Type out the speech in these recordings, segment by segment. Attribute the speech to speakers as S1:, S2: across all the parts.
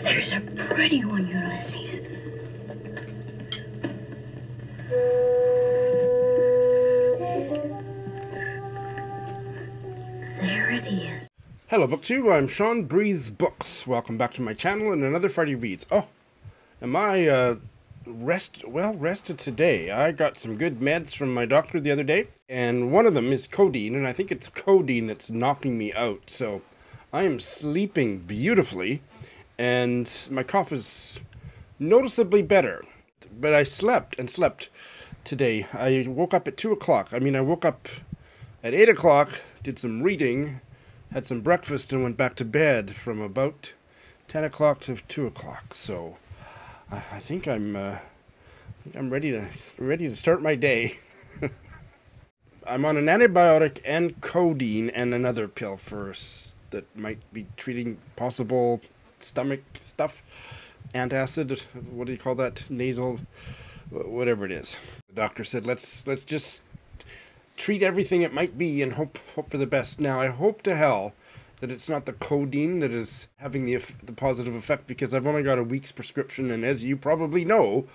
S1: There's a pretty one, Ulysses. There it is.
S2: Hello, BookTube. I'm Sean Breathes Books. Welcome back to my channel and another Friday Reads. Oh, am I rested today? I got some good meds from my doctor the other day, and one of them is codeine, and I think it's codeine that's knocking me out. So I am sleeping beautifully, and my cough is noticeably better. But I slept and slept today. I woke up at 2 o'clock. I woke up at 8 o'clock, did some reading, had some breakfast, and went back to bed from about 10 o'clock to 2 o'clock. So I think I'm ready to start my day. I'm on an antibiotic and codeine and another pill first that might be treating possible stomach stuff. Antacid, what do you call that? Nasal, whatever it is. The doctor said, let's just treat everything it might be and hope for the best. Now, I hope to hell that it's not the codeine that is having the positive effect, because I've only got a week's prescription, and as you probably know,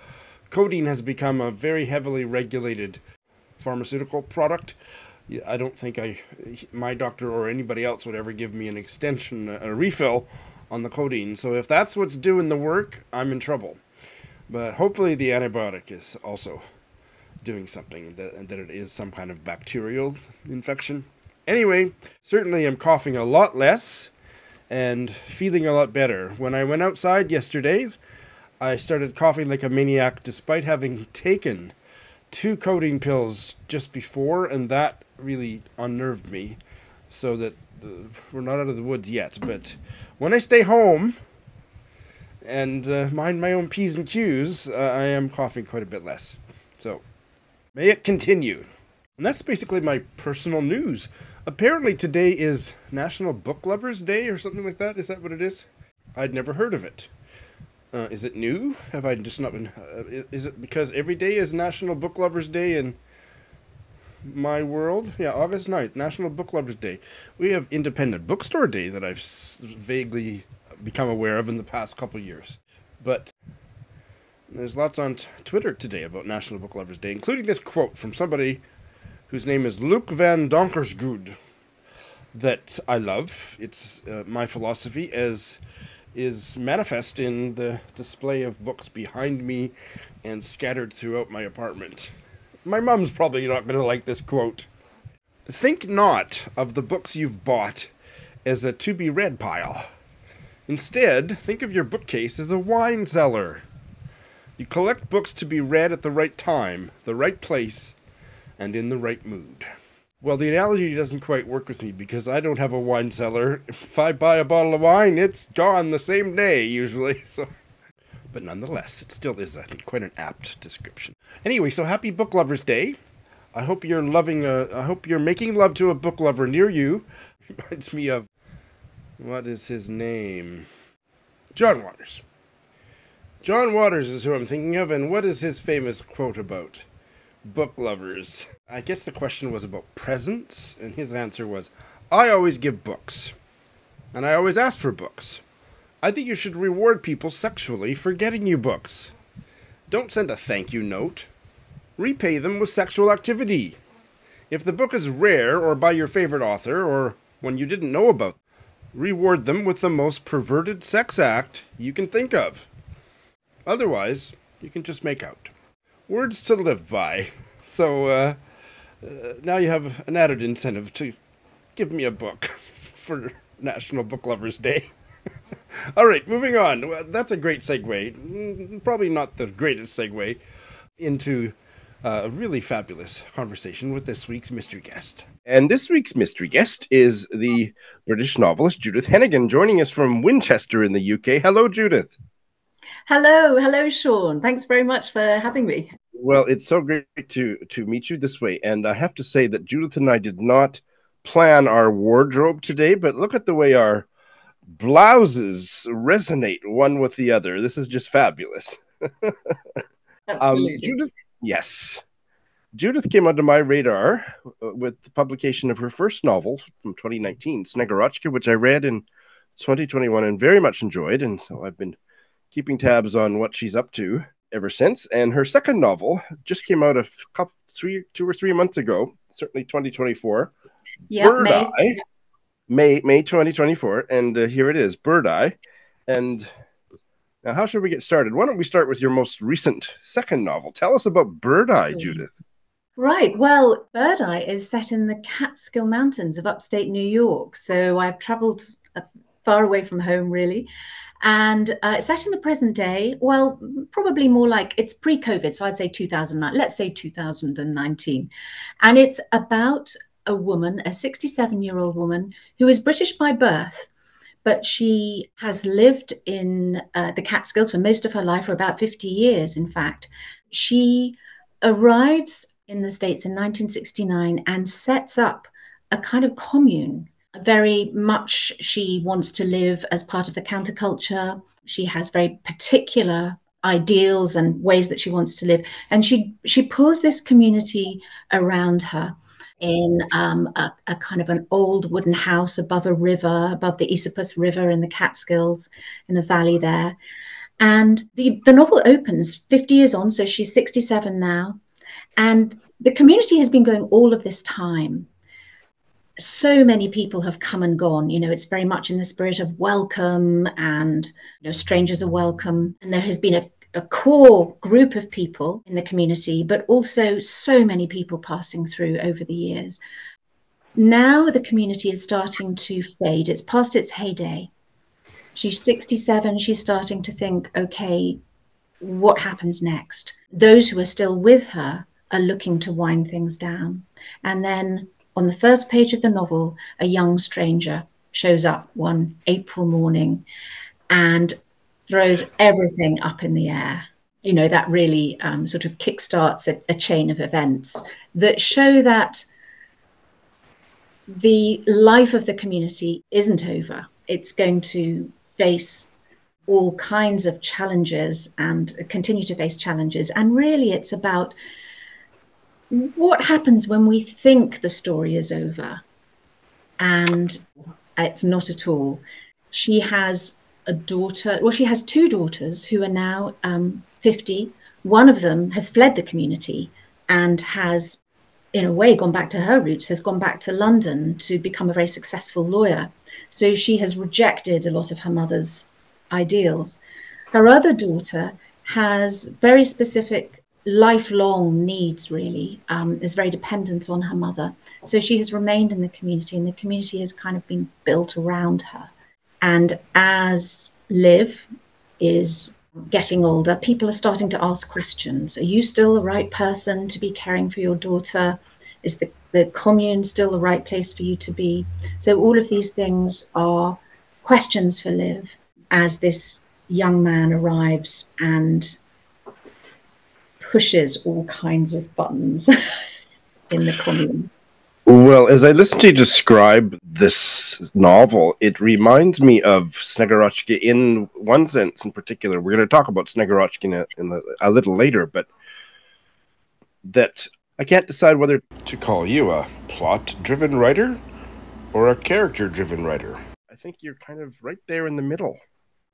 S2: codeine has become a very heavily regulated pharmaceutical product. I don't think my doctor or anybody else would ever give me an extension, a refill on the codeine. So if that's what's doing the work, I'm in trouble. But hopefully the antibiotic is also doing something, and that it is some kind of bacterial infection. Anyway, certainly I'm coughing a lot less and feeling a lot better. When I went outside yesterday, I started coughing like a maniac despite having taken 2 codeine pills just before, and that really unnerved me. So that we're not out of the woods yet, but when I stay home and mind my own P's and Q's, I am coughing quite a bit less. So may it continue. And that's basically my personal news. Apparently today is National Book Lovers Day or something like that. Is that what it is? I'd never heard of it. Is it new? Have I just not been... is it because every day is National Book Lovers Day in my world? Yeah, August 9th, National Book Lovers Day. We have Independent Bookstore Day that I've vaguely become aware of in the past couple years. But there's lots on Twitter today about National Book Lovers Day, including this quote from somebody whose name is Luke van Donkersgoed that I love. It's my philosophy, as is manifest in the display of books behind me and scattered throughout my apartment. My mum's probably not going to like this quote. Think not of the books you've bought as a to-be-read pile. Instead, think of your bookcase as a wine cellar. You collect books to be read at the right time, the right place, and in the right mood. Well, the analogy doesn't quite work with me because I don't have a wine cellar. If I buy a bottle of wine, it's gone the same day, usually. So, but nonetheless, it still is, I think, quite an apt description. Anyway, so happy Book Lovers Day. I hope you're I hope you're making love to a book lover near you. Reminds me of, what is his name? John Waters. John Waters is who I'm thinking of, and what is his famous quote about book lovers? I guess the question was about presents, and his answer was, I always give books, and I always ask for books. I think you should reward people sexually for getting you books. Don't send a thank you note. Repay them with sexual activity. If the book is rare, or by your favorite author, or one you didn't know about, reward them with the most perverted sex act you can think of. Otherwise, you can just make out. Words to live by. So, now you have an added incentive to give me a book for National Book Lovers Day. All right, moving on. Well, that's a great segue. Probably not the greatest segue into a really fabulous conversation with this week's mystery guest. And this week's mystery guest is the British novelist Judith Hennigan, joining us from Winchester in the UK. Hello, Judith.
S3: Hello, Sean. Thanks very much for having me.
S2: Well, it's so great to meet you this way. And I have to say that Judith and I did not plan our wardrobe today, but look at the way our blouses resonate one with the other. This is just fabulous.
S3: Absolutely.
S2: Judith, yes. Judith came onto my radar with the publication of her first novel from 2019, Snegorochka, which I read in 2021 and very much enjoyed. And so I've been keeping tabs on what she's up to ever since. And her second novel just came out 2 or 3 months ago, certainly 2024.
S3: Yeah,
S2: Bird Eye. May 2024. And here it is, Bird Eye. And now, how should we get started? Why don't we start with your most recent second novel? Tell us about Bird Eye, Judith.
S3: Right. Well, Bird Eye is set in the Catskill Mountains of upstate New York. So I've traveled far away from home, really. And it's set in the present day. Well, probably more like it's pre-COVID. So I'd say 2009. Let's say 2019. And it's about a woman, a 67-year-old woman who is British by birth, but she has lived in the Catskills for most of her life, for about 50 years, in fact. She arrives in the States in 1969 and sets up a kind of commune. Very much she wants to live as part of the counterculture. She has very particular ideals and ways that she wants to live. And she pulls this community around her in a kind of an old wooden house above a river, above the Esopus River in the Catskills, in the valley there. And the novel opens 50 years on, so she's 67 now. And the community has been going all of this time. So many people have come and gone. You know, it's very much in the spirit of welcome, and strangers are welcome. And there has been a core group of people in the community, but also so many people passing through over the years. Now the community is starting to fade. It's past its heyday. She's 67. She's starting to think, okay, what happens next? Those who are still with her are looking to wind things down. And then on the first page of the novel, a young stranger shows up one April morning and throws everything up in the air. That really sort of kickstarts a chain of events that show that the life of the community isn't over. It's going to face all kinds of challenges and continue to face challenges. And really, it's about what happens when we think the story is over. And it's not at all. She has a daughter. Well, she has two daughters who are now 50. One of them has fled the community and has, in a way, gone back to her roots, has gone back to London to become a very successful lawyer. So she has rejected a lot of her mother's ideals. Her other daughter has very specific lifelong needs, really, is very dependent on her mother. So she has remained in the community, and the community has kind of been built around her. And as Liv is getting older, people are starting to ask questions. Are you still the right person to be caring for your daughter? Is the commune still the right place for you to be? So all of these things are questions for Liv as this young man arrives and pushes all kinds of buttons in the commune.
S2: Well, as I listen to you describe this novel, it reminds me of Snegorotchka in one sense in particular. We're going to talk about Snegorotchka a little later, but that I can't decide whether to call you a plot-driven writer or a character-driven writer. I think you're kind of right there in the middle.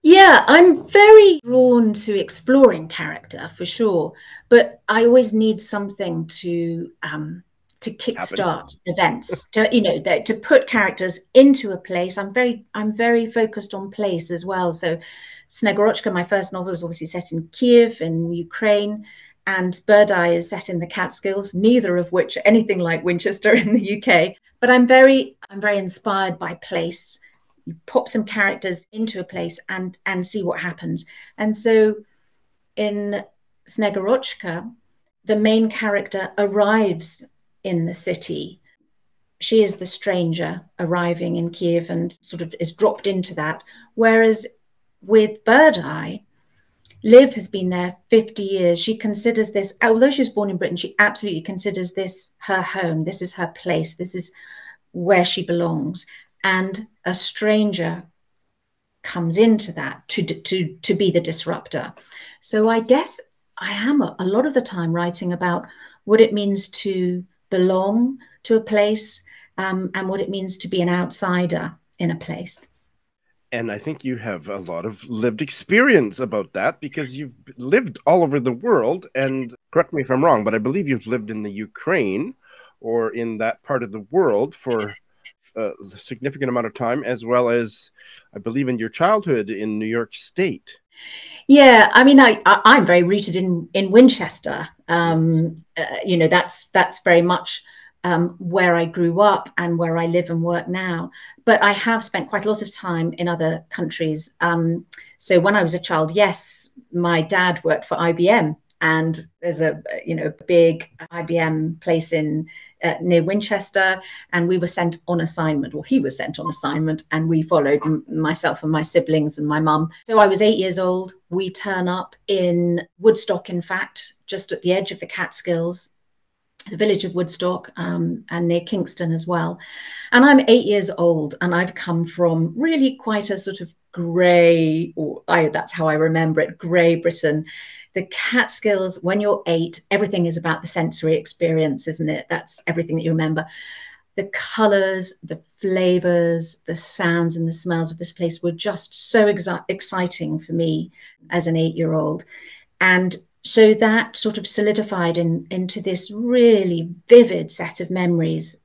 S3: Yeah, I'm very drawn to exploring character, for sure, but I always need something to kickstart events, to put characters into a place. I'm very focused on place as well. So Snegorotchka, my first novel, is obviously set in Kiev in Ukraine, and Bird Eye is set in the Catskills, neither of which are anything like Winchester in the UK. But I'm very inspired by place. You pop some characters into a place and see what happens. And so in Snegorotchka, the main character arrives in the city. She is the stranger arriving in Kiev and sort of is dropped into that. Whereas with Bird Eye, Liv has been there 50 years. She considers this, although she was born in Britain, she absolutely considers this her home. This is her place. This is where she belongs. And a stranger comes into that to be the disruptor. So I guess I am a lot of the time writing about what it means to belong to a place and what it means to be an outsider in a place.
S2: And I think you have a lot of lived experience about that because you've lived all over the world. And correct me if I'm wrong, but I believe you've lived in the Ukraine or in that part of the world for a significant amount of time, as well as, I believe, in your childhood in New York State.
S3: Yeah, I mean, I'm very rooted in Winchester. You know, that's very much where I grew up and where I live and work now. But I have spent quite a lot of time in other countries. So when I was a child, yes, my dad worked for IBM, and there's a big IBM place in near Winchester, and we were sent on assignment, or he was sent on assignment, and we followed, myself and my siblings and my mum. So I was 8 years old. We turn up in Woodstock, in fact, just at the edge of the Catskills, the village of Woodstock, and near Kingston as well. And I'm 8 years old, and I've come from really quite a sort of grey, that's how I remember it, grey Britain. The Catskills, when you're 8, everything is about the sensory experience, isn't it? That's everything that you remember. The colours, the flavours, the sounds and the smells of this place were just so exciting for me as an 8-year-old. And so that sort of solidified into this really vivid set of memories.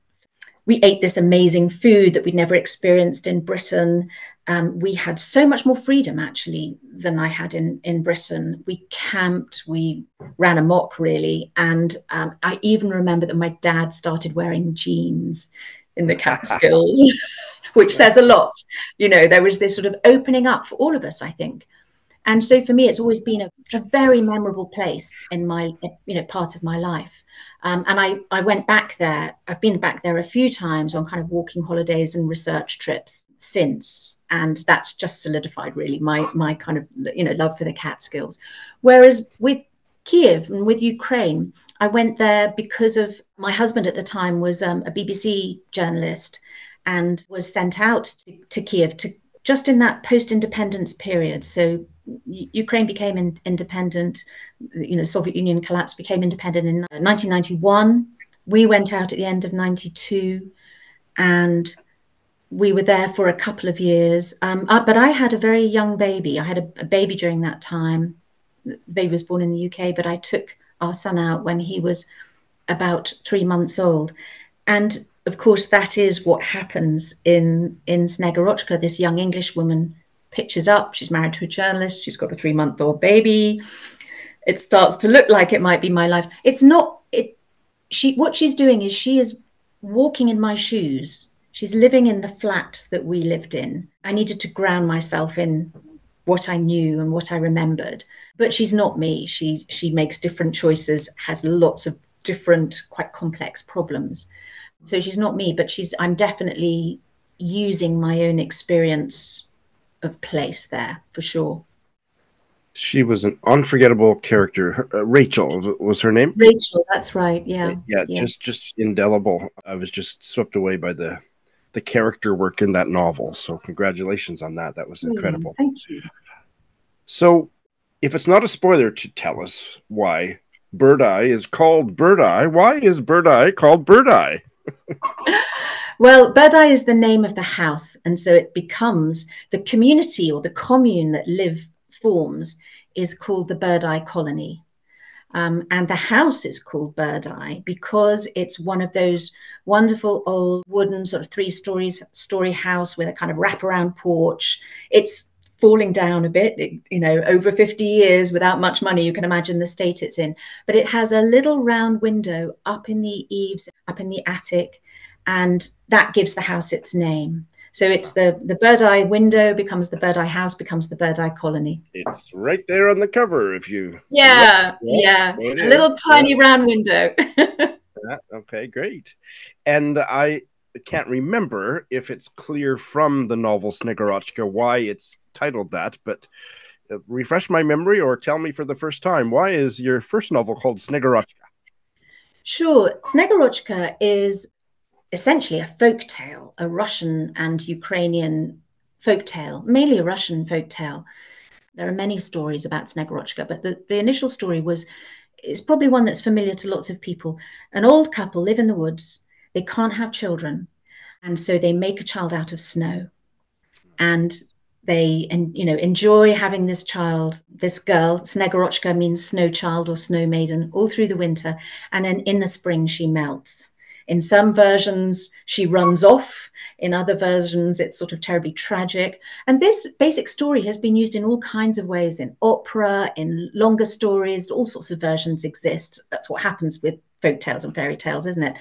S3: We ate this amazing food that we'd never experienced in Britain. We had so much more freedom, actually, than I had in Britain. We camped, we ran amok, really. And I even remember that my dad started wearing jeans in the Catskills, which says a lot. You know, there was this sort of opening up for all of us, I think. And so for me, it's always been a very memorable place in my, part of my life. And I went back there. I've been back there a few times on kind of walking holidays and research trips since. And that's just solidified really my kind of, love for the Catskills. Whereas with Kiev and with Ukraine, I went there because of my husband at the time was a BBC journalist and was sent out to Kiev just in that post-independence period. So Ukraine became independent, Soviet Union collapsed, became independent in 1991. We went out at the end of 92, and we were there for a couple of years. But I had a very young baby. I had a baby during that time. The baby was born in the UK, but I took our son out when he was about 3 months old. And of course, that is what happens in Snegorotchka. This young English woman pitches up. She's married to a journalist. She's got a 3-month-old baby. It starts to look like it might be my life. It's not. What she's doing is she is walking in my shoes. She's living in the flat that we lived in. I needed to ground myself in what I knew and what I remembered. But she's not me. She makes different choices, has lots of different, quite complex problems. So she's not me, but I'm definitely using my own experience of place there, for sure.
S2: She was an unforgettable character. Rachel was her name?
S3: Rachel, that's right, yeah.
S2: Yeah. Just indelible. I was just swept away by the character work in that novel. So congratulations on that. That was incredible.
S3: Thank you.
S2: So if it's not a spoiler to tell us why Bird Eye is called Bird Eye, why is Bird Eye called Bird Eye?
S3: Well, Bird Eye is the name of the house, and so it becomes the community or the commune that Liv forms is called the Bird Eye Colony. And the house is called Bird Eye because it's one of those wonderful old wooden sort of 3-story house with a kind of wraparound porch. It's falling down a bit, over 50 years without much money. You can imagine the state it's in. But it has a little round window up in the eaves, up in the attic, and that gives the house its name. So it's the Bird Eye window becomes the Bird Eye house, becomes the Bird Eye Colony.
S2: It's right there on the cover if you...
S3: Yeah. A little tiny round window.
S2: Okay, great. And I can't remember if it's clear from the novel Snegorotchka why it's titled that, but refresh my memory or tell me for the first time, why is your first novel called Snegorotchka? Sure.
S3: Snegorotchka is essentially a folk tale, a Russian and Ukrainian folk tale, mainly a Russian folk tale. There are many stories about Snegorotchka, but the initial story is probably one that's familiar to lots of people. An old couple live in the woods. They can't have children, and so they make a child out of snow. And they enjoy having this child, this girl. Snegorochka means snow child or snow maiden, all through the winter. And then in the spring, she melts. In some versions, she runs off. In other versions, it's sort of terribly tragic. And this basic story has been used in all kinds of ways, in opera, in longer stories. All sorts of versions exist. That's what happens with folk tales and fairy tales, isn't it?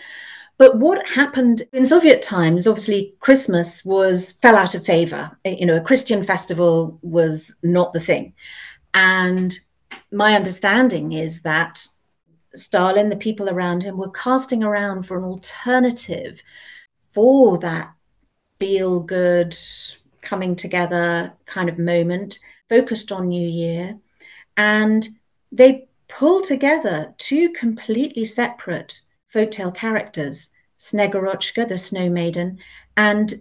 S3: But what happened in Soviet times, obviously Christmas fell out of favor. A Christian festival was not the thing. And my understanding is that Stalin, the people around him, were casting around for an alternative for that feel-good, coming together kind of moment, focused on New Year. And they pulled together two completely separate folktale characters, Snegorochka, the Snow Maiden, and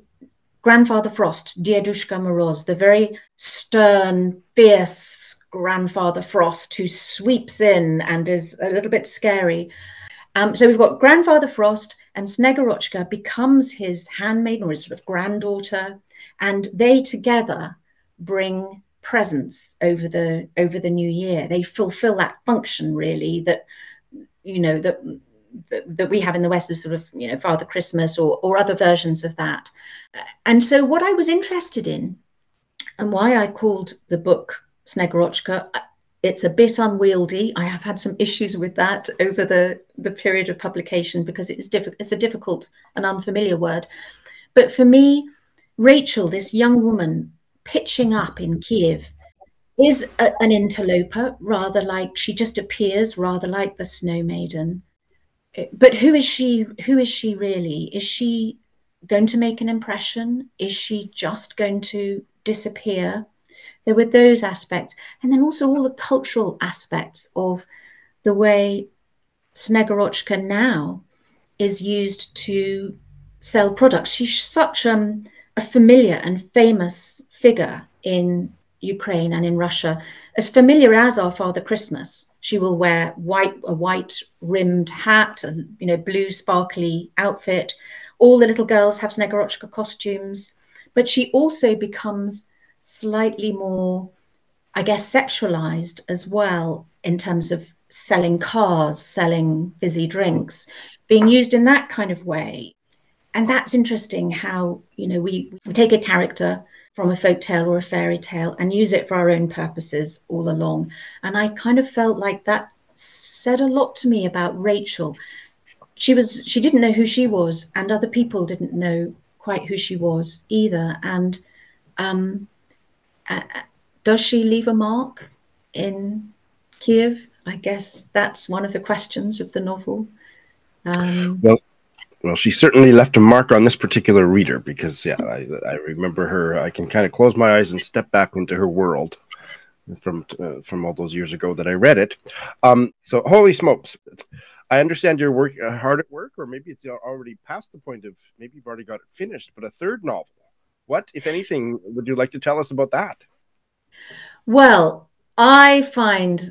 S3: Grandfather Frost, Diedushka Moroz, the very stern, fierce Grandfather Frost who sweeps in and is a little bit scary. So we've got Grandfather Frost, and Snegorochka becomes his handmaiden or his sort of granddaughter, and they together bring presents over the new year. They fulfill that function, really, that that we have in the West of sort of, Father Christmas or other versions of that. And so what I was interested in, and why I called the book Snegorochka, it's a bit unwieldy. I have had some issues with that over the period of publication because it's a difficult and unfamiliar word. But for me, Rachel, this young woman pitching up in Kiev, is an interloper, rather like she just appears, rather like the Snow Maiden. But who is she? Who is she really? Is she going to make an impression? Is she just going to disappear? There were those aspects. And then also all the cultural aspects of the way Snegorochka now is used to sell products. She's such a familiar and famous figure in Ukraine and in Russia, as familiar as our Father Christmas. She will wear a white rimmed hat, a blue sparkly outfit. All the little girls have Snegorochka costumes, but she also becomes slightly more, I guess, sexualized as well in terms of selling cars, selling fizzy drinks, being used in that kind of way. And that's interesting how, we take a character from a folk tale or a fairy tale and use it for our own purposes all along. And I kind of felt like that said a lot to me about Rachel. She didn't know who she was, and other people didn't know quite who she was either. And does she leave a mark in Kiev? I guess that's one of the questions of the novel.
S2: Well, she certainly left a mark on this particular reader because, I remember her. I can kind of close my eyes and step back into her world from all those years ago that I read it. So, holy smokes. I understand you're hard at work, or maybe it's already past the point of maybe you've already got it finished, but a third novel. What, if anything, would you like to tell us about that?
S3: Well, I find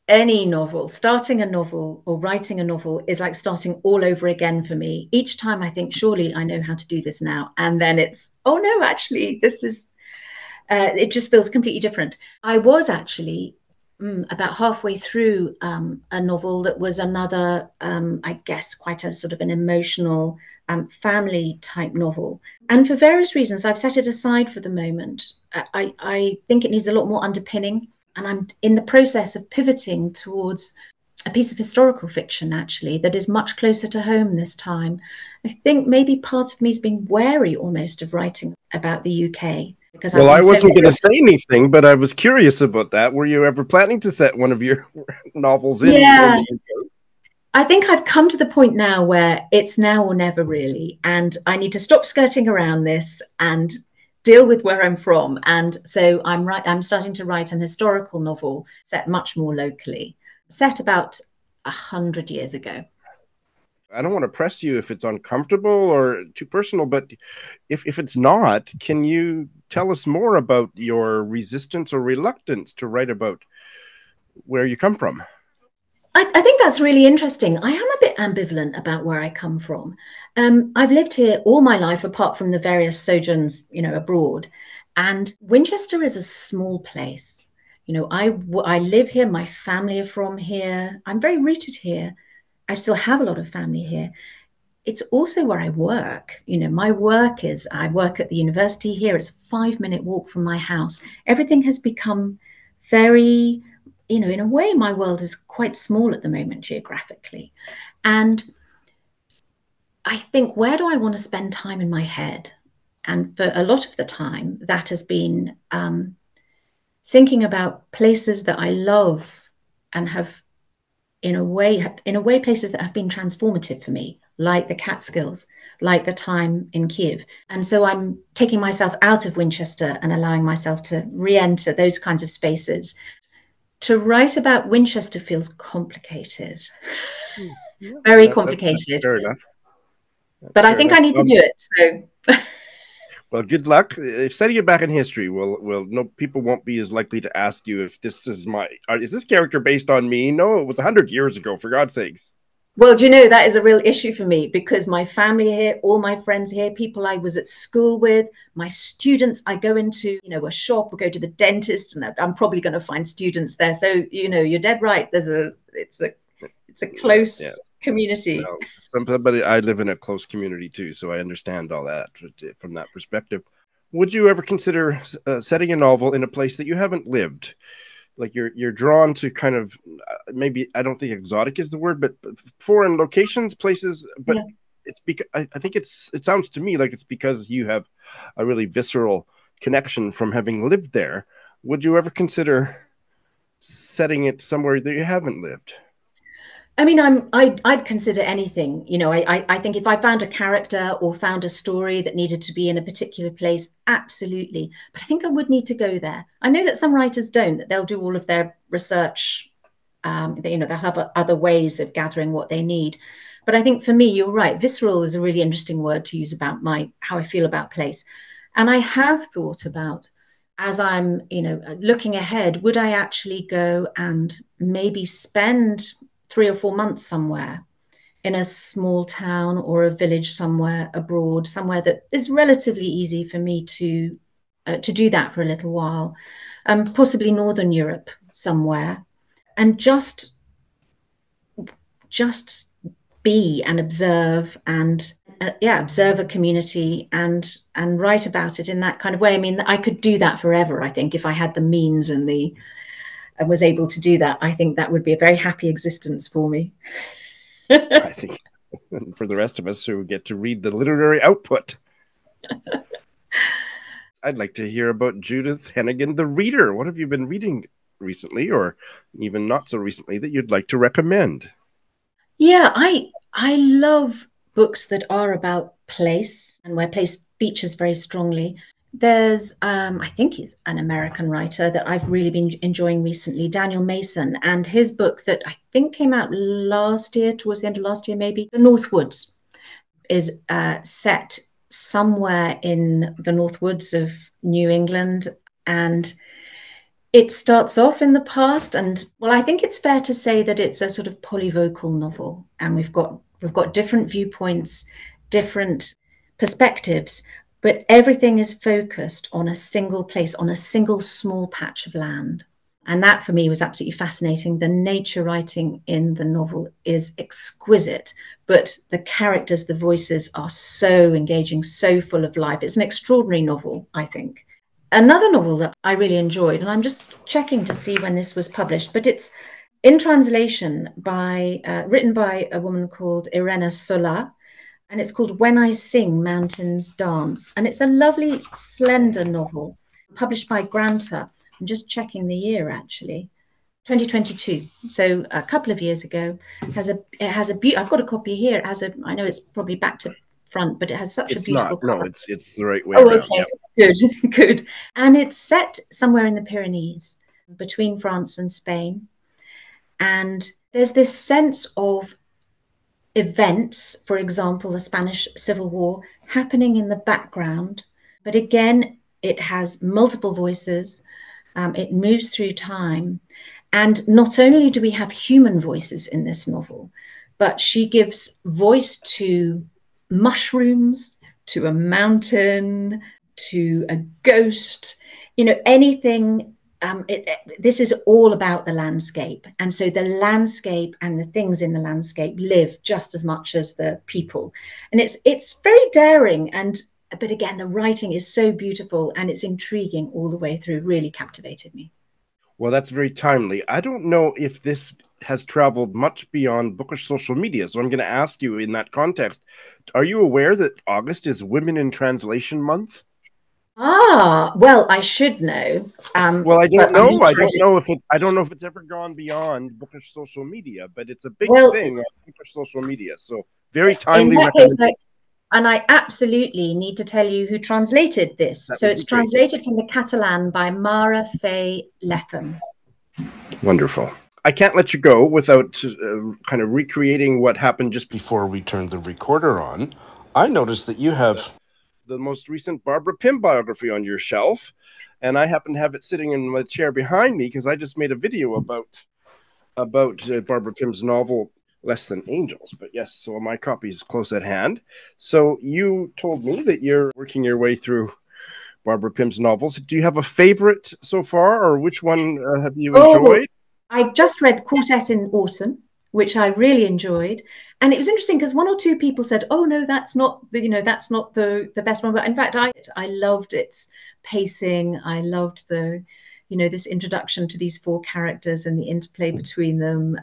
S3: any novel, starting a novel or writing a novel is like starting all over again for me. Each time I think, surely I know how to do this now. And then it's, oh no, actually, this is, it just feels completely different. I was actually about halfway through a novel that was another, I guess, quite a sort of an emotional family type novel. And for various reasons, I've set it aside for the moment. I think it needs a lot more underpinning. And I'm in the process of pivoting towards a piece of historical fiction, actually, that is much closer to home this time. I think maybe part of me has been wary almost of writing about the UK. Because I wasn't going to say
S2: anything, but I was curious about that. Were you ever planning to set one of your novels in?
S3: Yeah. I think I've come to the point now where it's now or never, really. And I need to stop skirting around this and deal with where I'm from. And so I'm starting to write an historical novel set much more locally, set about 100 years ago.
S2: I don't want to press you if it's uncomfortable or too personal, but if it's not, can you tell us more about your resistance or reluctance to write about where you come from?
S3: I think that's really interesting. I am a bit ambivalent about where I come from. I've lived here all my life, apart from the various sojourns, abroad. And Winchester is a small place. You know, I live here. My family are from here. I'm very rooted here. I still have a lot of family here. It's also where I work. You know, my work is, I work at the university here. It's a 5-minute walk from my house. Everything has become very, you know, in a way, my world is quite small at the moment geographically. And I think, where do I want to spend time in my head? And for a lot of the time, that has been thinking about places that I love and have, in a way, places that have been transformative for me, like the Catskills, like the time in Kiev. And so I'm taking myself out of Winchester and allowing myself to re-enter those kinds of spaces. To write about Winchester feels complicated, very complicated.
S2: That's fair enough.
S3: But I think I need to do it. So,
S2: well, good luck. If setting it back in history, no, people won't be as likely to ask you if this is is this character based on me? No, it was 100 years ago, for God's sakes.
S3: Well, do you know, that is a real issue for me, because my family here, all my friends here, people I was at school with, my students, I go into, you know, a shop or go to the dentist, and I'm probably going to find students there. So, you know, you're dead right. It's a close community.
S2: Well, I live in a close community too, so I understand all that from that perspective. Would you ever consider setting a novel in a place that you haven't lived? Like you're drawn to kind of maybe, I don't think exotic is the word, but foreign locations, places. But it's because I think it sounds to me like it's because you have a really visceral connection from having lived there. Would you ever consider setting it somewhere that you haven't lived?
S3: I mean, I'd consider anything. You know, I think if I found a character or found a story that needed to be in a particular place, absolutely. But I think I would need to go there. I know that some writers don't, that they'll do all of their research. You know, they'll have other ways of gathering what they need. But I think for me, you're right. Visceral is a really interesting word to use about how I feel about place. And I have thought about, as I'm, you know, looking ahead, would I actually go and maybe spend 3 or 4 months somewhere in a small town or a village somewhere abroad, somewhere that is relatively easy for me to do that for a little while, possibly Northern Europe somewhere, and just be and observe and observe a community and write about it in that kind of way. I mean, I could do that forever, I think, if I had the means and was able to do that. I think that would be a very happy existence for me.
S2: I think for the rest of us who get to read the literary output. I'd like to hear about Judith Hennigan, the reader. What have you been reading recently, or even not so recently, that you'd like to recommend?
S3: Yeah, I love books that are about place and where place features very strongly. There's, I think he's an American writer that I've really been enjoying recently, Daniel Mason, and his book that I think came out last year, towards the end of last year maybe, The North Woods, is set somewhere in the North Woods of New England. And it starts off in the past. And, well, I think it's fair to say that it's a sort of polyvocal novel. And we've got different viewpoints, different perspectives, but everything is focused on a single place, on a single small patch of land. And that for me was absolutely fascinating. The nature writing in the novel is exquisite, but the characters, the voices are so engaging, so full of life. It's an extraordinary novel, I think. Another novel that I really enjoyed, and I'm just checking to see when this was published, but it's in translation written by a woman called Irene Solà, and it's called When I Sing, Mountains Dance. And it's a lovely, slender novel published by Granta. I'm just checking the year, actually. 2022. So a couple of years ago. It has a I've got a copy here. I know it's probably back to front, but it has such a beautiful cover.
S2: No, it's the right way around.
S3: Okay. Yeah. Good. And it's set somewhere in the Pyrenees, between France and Spain. And there's this sense of events, for example, the Spanish Civil War, happening in the background. But again, it has multiple voices. It moves through time. And not only do we have human voices in this novel, but she gives voice to mushrooms, to a mountain, to a ghost, anything. This is all about the landscape. And so the landscape and the things in the landscape live just as much as the people. And it's very daring. But again, the writing is so beautiful and it's intriguing all the way through. Really captivated me.
S2: Well, that's very timely. I don't know if this has traveled much beyond bookish social media. So I'm going to ask you in that context, are you aware that August is Women in Translation Month?
S3: Well, I should know.
S2: Well, I don't know. I don't know if it's ever gone beyond bookish social media, but it's a big thing on bookish social media. So very timely.
S3: In that case, I absolutely need to tell you who translated this. So it's translated from the Catalan by Faye Lethem.
S2: Wonderful. I can't let you go without kind of recreating what happened just before we turned the recorder on. I noticed that you have the most recent Barbara Pym biography on your shelf, and I happen to have it sitting in my chair behind me because I just made a video about Barbara Pym's novel Less Than Angels. But yes, so my copy is close at hand. So you told me that you're working your way through Barbara Pym's novels. Do you have a favorite so far, or which one have you enjoyed?
S3: I've just read Quartet in autumn, which I really enjoyed. And it was interesting because one or two people said, oh, no, that's not the best one. But in fact, I loved its pacing. I loved this introduction to these four characters and the interplay between them,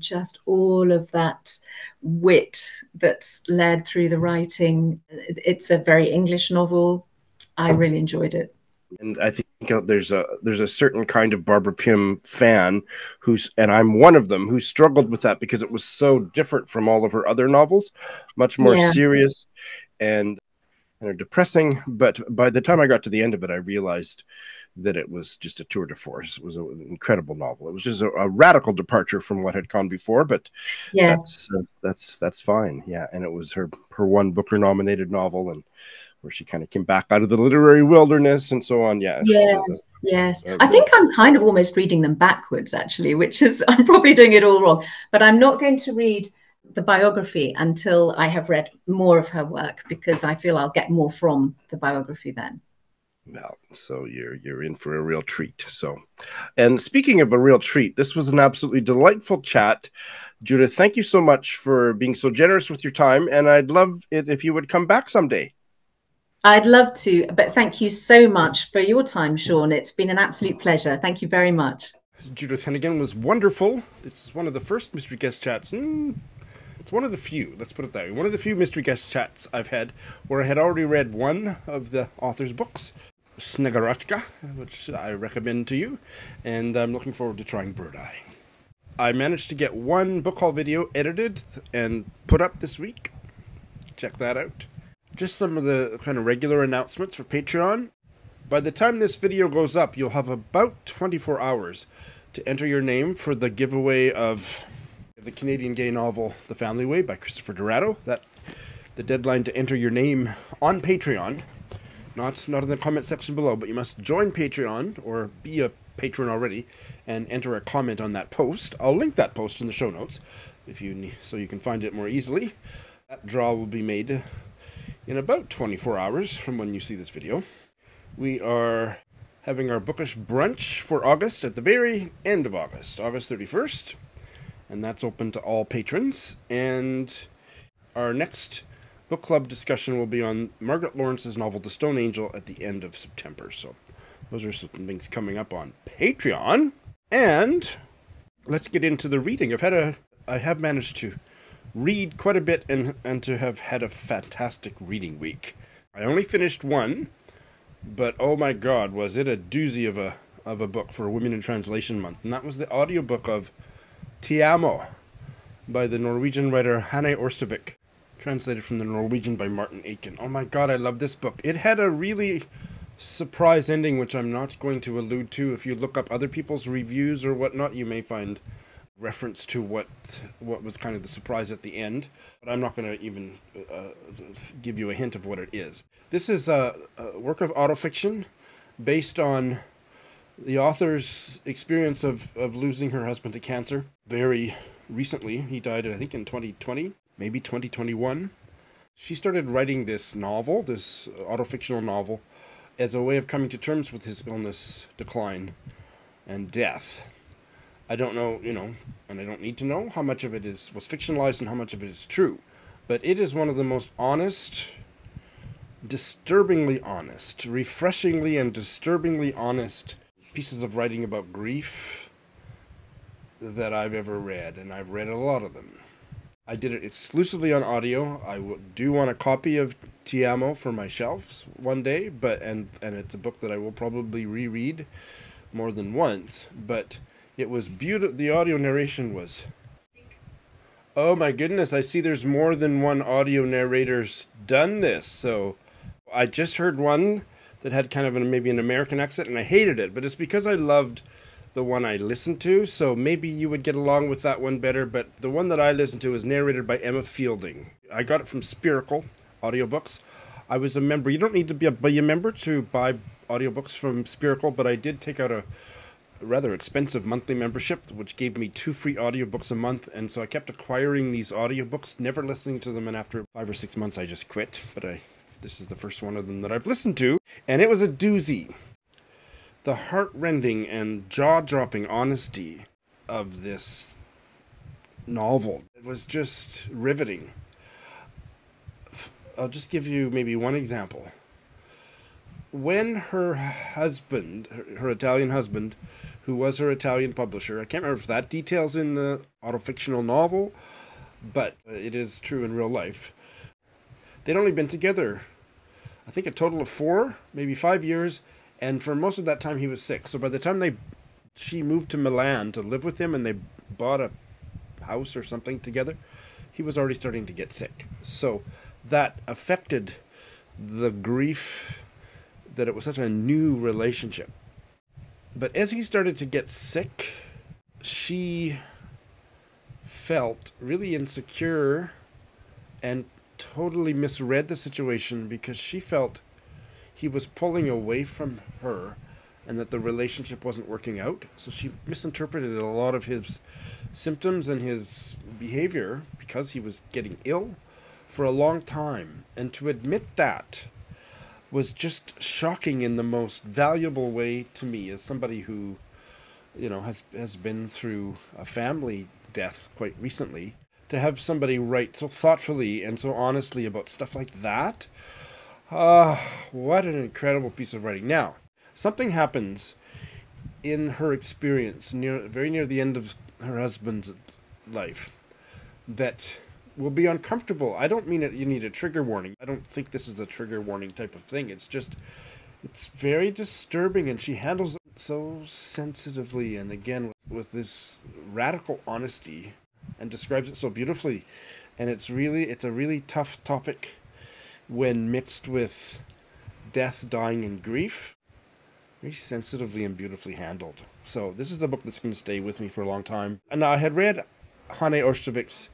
S3: just all of that wit that's led through the writing. It's a very English novel. I really enjoyed it.
S2: And I think there's a certain kind of Barbara Pym fan and I'm one of them, who struggled with that because it was so different from all of her other novels, much more serious and depressing. But by the time I got to the end of it, I realized that it was just a tour de force. It was an incredible novel. It was just a radical departure from what had gone before, but yes, that's fine. Yeah, and it was her one Booker nominated novel, and where she kind of came back out of the literary wilderness and so on. Yeah.
S3: Yes. I think I'm kind of almost reading them backwards, actually, which is, I'm probably doing it all wrong, but I'm not going to read the biography until I have read more of her work, because I feel I'll get more from the biography then.
S2: Well, so you're in for a real treat. So, and speaking of a real treat, this was an absolutely delightful chat. Judith, thank you so much for being so generous with your time, and I'd love it if you would come back someday.
S3: I'd love to, but thank you so much for your time, Sean. It's been an absolute pleasure. Thank you very much.
S2: Judith Hennigan was wonderful. This is one of the first mystery guest chats. It's one of the few, let's put it that way, one of the few mystery guest chats I've had where I had already read one of the author's books, Snegorochka, which I recommend to you, and I'm looking forward to trying Bird Eye. I managed to get one book haul video edited and put up this week. Check that out. Just some of the kind of regular announcements for Patreon. By the time this video goes up, you'll have about 24 hours to enter your name for the giveaway of the Canadian gay novel The Family Way by Christopher Dorato. The deadline to enter your name on Patreon, not in the comment section below, but you must join Patreon or be a patron already and enter a comment on that post. I'll link that post in the show notes so you can find it more easily. That draw will be made in about 24 hours from when you see this video. We are having our bookish brunch for August at the very end of August, August 31st, and that's open to all patrons. And our next book club discussion will be on Margaret Lawrence's novel The Stone Angel at the end of September. So those are some things coming up on Patreon. And let's get into the reading. I have managed to read quite a bit and to have had a fantastic reading week. I only finished one, but oh my god, was it a doozy of a book for Women in Translation Month. And that was the audiobook of Ti Amo by the Norwegian writer Hanne Ørstavik, translated from the Norwegian by Martin Aitken. Oh my god, I love this book. It had a really surprise ending, which I'm not going to allude to. If you look up other people's reviews or whatnot, you may find reference to what was kind of the surprise at the end, but I'm not going to even give you a hint of what it is. This is a work of autofiction based on the author's experience of losing her husband to cancer very recently. He died, I think, in 2020, maybe 2021. She started writing this novel, this autofictional novel, as a way of coming to terms with his illness, decline, and death. I don't know, and I don't need to know how much of it was fictionalized and how much of it is true. But it is one of the most honest, disturbingly honest, refreshingly and disturbingly honest pieces of writing about grief that I've ever read, and I've read a lot of them. I did it exclusively on audio. I do want a copy of Ti Amo for my shelves one day, and it's a book that I will probably reread more than once, but it was beautiful. The audio narration was... Oh my goodness, I see there's more than one audio narrator's done this. So I just heard one that had kind of maybe an American accent, and I hated it, but it's because I loved the one I listened to, so maybe you would get along with that one better, but the one that I listened to was narrated by Emma Fielding. I got it from Spiracle Audiobooks. I was a member. You don't need to be a member to buy audiobooks from Spiracle, but I did take out a rather expensive monthly membership, which gave me 2 free audiobooks a month, and so I kept acquiring these audiobooks, never listening to them, and after 5 or 6 months I just quit, but this is the first one of them that I've listened to, and it was a doozy. The heart-rending and jaw-dropping honesty of this novel, it was just riveting. I'll just give you maybe one example. When her husband, her Italian husband, who was her Italian publisher, I can't remember if that details in the autofictional novel, but it is true in real life. They'd only been together, I think, a total of 4, maybe 5 years, and for most of that time he was sick. So by the time she moved to Milan to live with him and they bought a house or something together, he was already starting to get sick. So that affected the grief that it was such a new relationship. But as he started to get sick, she felt really insecure and totally misread the situation because she felt he was pulling away from her and that the relationship wasn't working out. So she misinterpreted a lot of his symptoms and his behavior because he was getting ill for a long time. And to admit that was just shocking in the most valuable way to me as somebody who, has been through a family death quite recently. To have somebody write so thoughtfully and so honestly about stuff like that, what an incredible piece of writing. Now, something happens in her experience very near the end of her husband's life that will be uncomfortable. I don't mean it, you need a trigger warning. I don't think this is a trigger warning type of thing. It's very disturbing, and she handles it so sensitively and again with this radical honesty and describes it so beautifully. And it's a really tough topic when mixed with death, dying, and grief. Very sensitively and beautifully handled. So this is a book that's going to stay with me for a long time. And I had read Hanne Orstavik's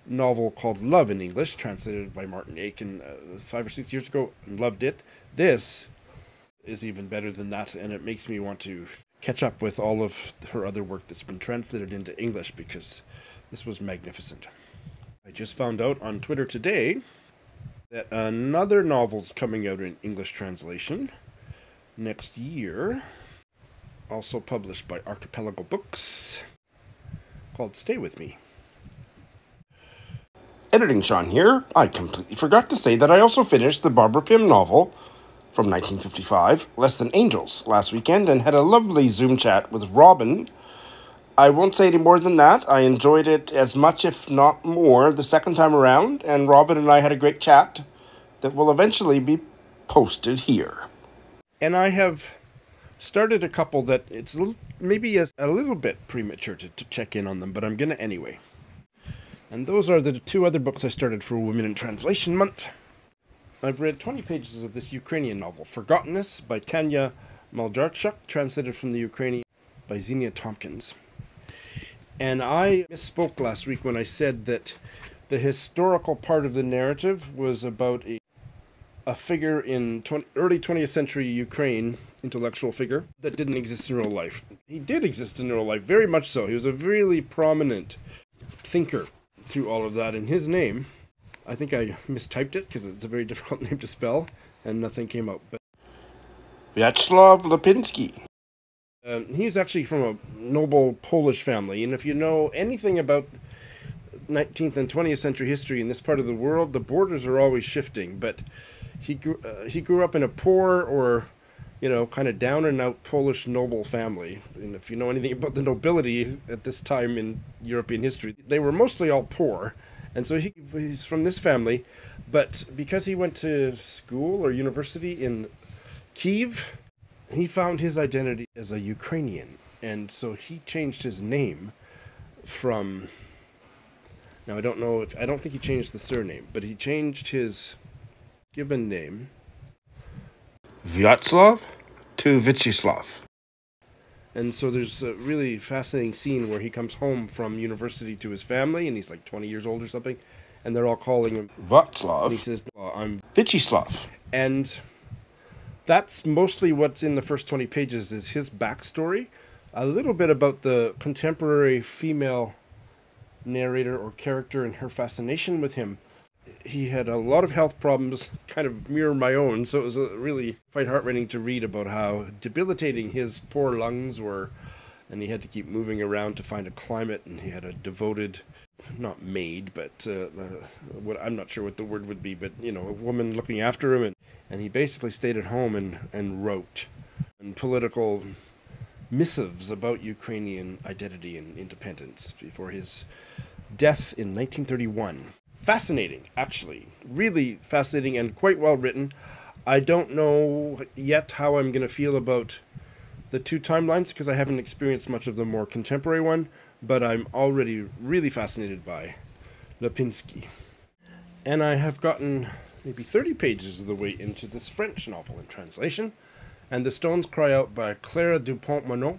S2: novel called Love in English, translated by Martin Aitken 5 or 6 years ago, and loved it. This is even better than that, and it makes me want to catch up with all of her other work that's been translated into English, because this was magnificent. I just found out on Twitter today that another novel's coming out in English translation next year, also published by Archipelago Books, called Stay With Me. Editing Sean here. I completely forgot to say that I also finished the Barbara Pym novel from 1955, Less Than Angels, last weekend, and had a lovely Zoom chat with Robin. I won't say any more than that. I enjoyed it as much, if not more, the second time around, and Robin and I had a great chat that will eventually be posted here. And I have started a couple that it's maybe a little bit premature to check in on them, but I'm going to anyway. And those are the 2 other books I started for Women in Translation Month. I've read 20 pages of this Ukrainian novel, Forgottenness, by Tanja Maljartschuk, translated from the Ukrainian by Xenia Tompkins. And I misspoke last week when I said that the historical part of the narrative was about a figure in early 20th century Ukraine, intellectual figure, that didn't exist in real life. He did exist in real life, very much so. He was a really prominent thinker through all of that. And his name, I think I mistyped it because it's a very difficult name to spell, and nothing came out. But Wacław Lipinski. He's actually from a noble Polish family, and if you know anything about 19th and 20th century history in this part of the world, the borders are always shifting. But he grew up in a poor, or kind of down and out Polish noble family. And if you know anything about the nobility at this time in European history, they were mostly all poor. And so he's from this family, but because he went to school or university in Kiev, he found his identity as a Ukrainian. And so he changed his name from, now I don't think he changed the surname, but he changed his given name, Wacław, to Wячeslaw. And so there's a really fascinating scene where he comes home from university to his family, and he's like 20 years old or something, and they're all calling him Wacław. And he says, I'm Wячeslaw. And that's mostly what's in the first 20 pages is his backstory. A little bit about the contemporary female narrator or character and her fascination with him. He had a lot of health problems, kind of mirror my own, so it was really quite heartrending to read about how debilitating his poor lungs were, and he had to keep moving around to find a climate, and he had a devoted, not maid, but what I'm not sure what the word would be, but a woman looking after him, and he basically stayed at home and wrote and political missives about Ukrainian identity and independence before his death in 1931. Fascinating, actually. Really fascinating and quite well written. I don't know yet how I'm going to feel about the two timelines because I haven't experienced much of the more contemporary one, but I'm already really fascinated by Lipinski. And I have gotten maybe 30 pages of the way into this French novel in translation, and The Stones Cry Out by Clara Dupont-Monod,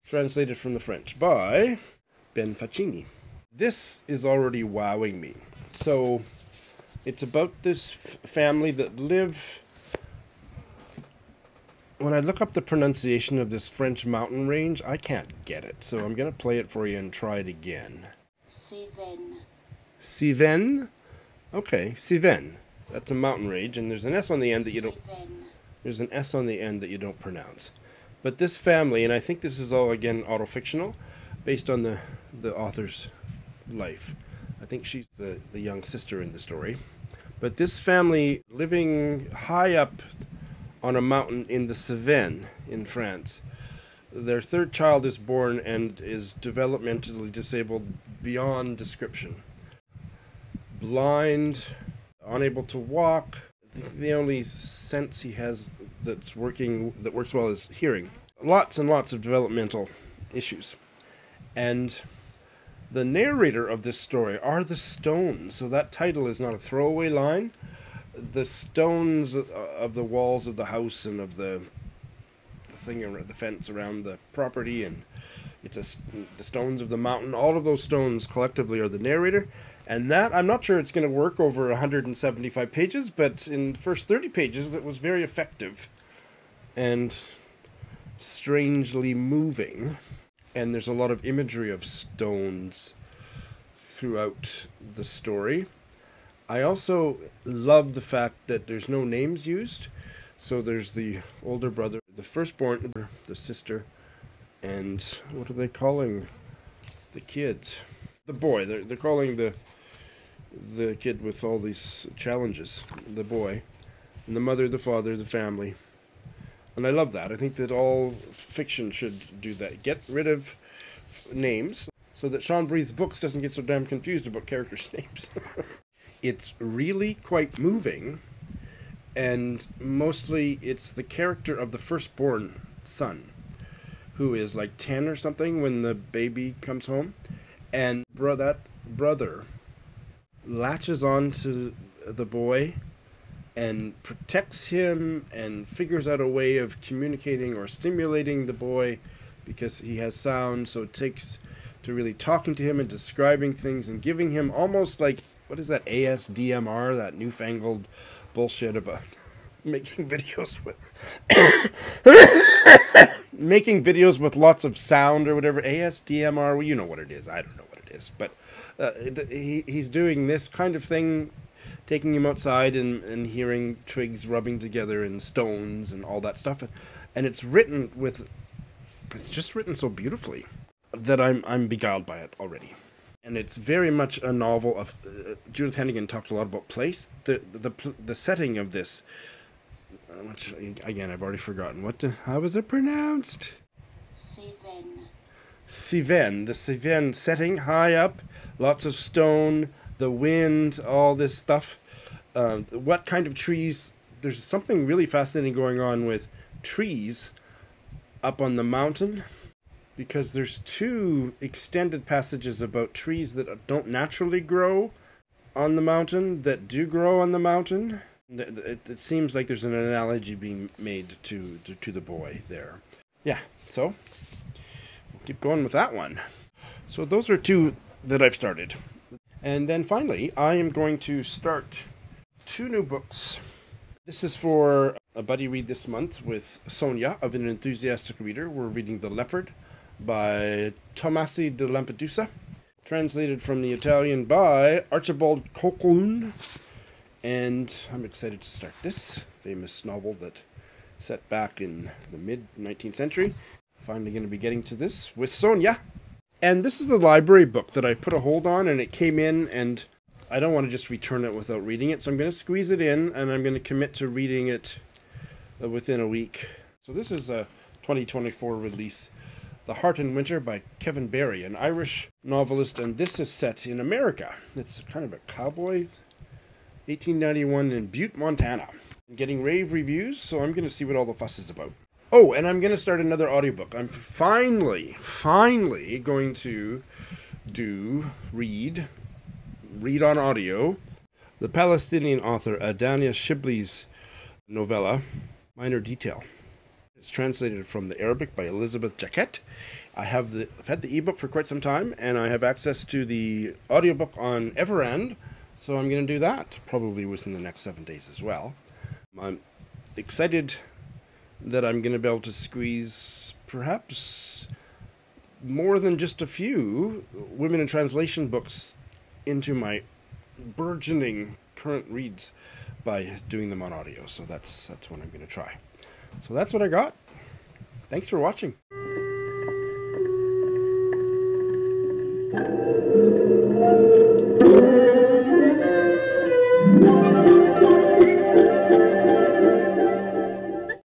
S2: translated from the French by Ben Faccini. This is already wowing me. So, it's about this family that live... When I look up the pronunciation of this French mountain range, I can't get it. So I'm going to play it for you and try it again.
S4: Cévennes.
S2: Cévennes? Okay, Cévennes. That's a mountain range, and there's an S on the end that you don't... There's an S on the end that you don't pronounce. But this family, and I think this is all, again, autofictional, based on the author's life. I think she's the young sister in the story. But this family living high up on a mountain in the Cévennes in France. Their third child is born and is developmentally disabled beyond description. Blind, unable to walk. I think the only sense he has that works well is hearing. Lots and lots of developmental issues. And the narrator of this story are the stones, so that title is not a throwaway line. The stones of the walls of the house and of the fence around the property, and the stones of the mountain, all of those stones collectively are the narrator. And that, I'm not sure it's going to work over 175 pages, but in the first 30 pages it was very effective and strangely moving. And there's a lot of imagery of stones throughout the story. I also love the fact that there's no names used. So there's the older brother, the firstborn, the sister, and what are they calling the kid? The boy. They're calling the kid with all these challenges, the boy. And the mother, the father, the family. And I love that. I think that all fiction should do that. Get rid of names so that Sean Breathe's books doesn't get so damn confused about characters' names. It's really quite moving, and mostly it's the character of the firstborn son, who is like 10 or something when the baby comes home, and that brother latches on to the boy and protects him and figures out a way of communicating or stimulating the boy because he has sound, so it takes to really talking to him and describing things and giving him almost like, what is that, ASDMR, that newfangled bullshit about making videos with lots of sound or whatever. ASDMR, well, you know what it is. I don't know what it is, but he's doing this kind of thing taking him outside and hearing twigs rubbing together and stones and all that stuff. And it's just written so beautifully that I'm beguiled by it already. And it's very much a novel of Judith Hennigan talked a lot about place. The setting of this, which again I've already forgotten. How was it pronounced? Cevennes. The Cevennes setting, high up, lots of stone, the wind, all this stuff. What kind of trees? There's something really fascinating going on with trees up on the mountain, because there's 2 extended passages about trees that don't naturally grow on the mountain that do grow on the mountain. It seems like there's an analogy being made to the boy there. Yeah, so we'll keep going with that one. So those are 2 that I've started. And then finally, I am going to start 2 new books. This is for a buddy read this month with Sonia of An Enthusiastic Reader. We're reading The Leopard by Tomasi de Lampedusa, translated from the Italian by Archibald Colquhoun. And I'm excited to start this famous novel that set back in the mid-19th century. Finally going to be getting to this with Sonia. And this is the library book that I put a hold on, and it came in, and I don't want to just return it without reading it, so I'm going to squeeze it in, and I'm going to commit to reading it within a week. So this is a 2024 release, The Heart in Winter by Kevin Barry, an Irish novelist, and this is set in America. It's kind of a cowboy, 1891 in Butte, Montana. I'm getting rave reviews, so I'm going to see what all the fuss is about. Oh, and I'm going to start another audiobook. I'm finally going to read on audio the Palestinian author Adania Shibli's novella, Minor Detail. It's translated from the Arabic by Elizabeth Jacquet. I've had the ebook for quite some time, and I have access to the audiobook on Everend, so I'm going to do that probably within the next 7 days as well. I'm excited that I'm going to be able to squeeze perhaps more than just a few women in translation books into my burgeoning current reads by doing them on audio. So that's what I'm going to try. So that's what I got. Thanks for watching.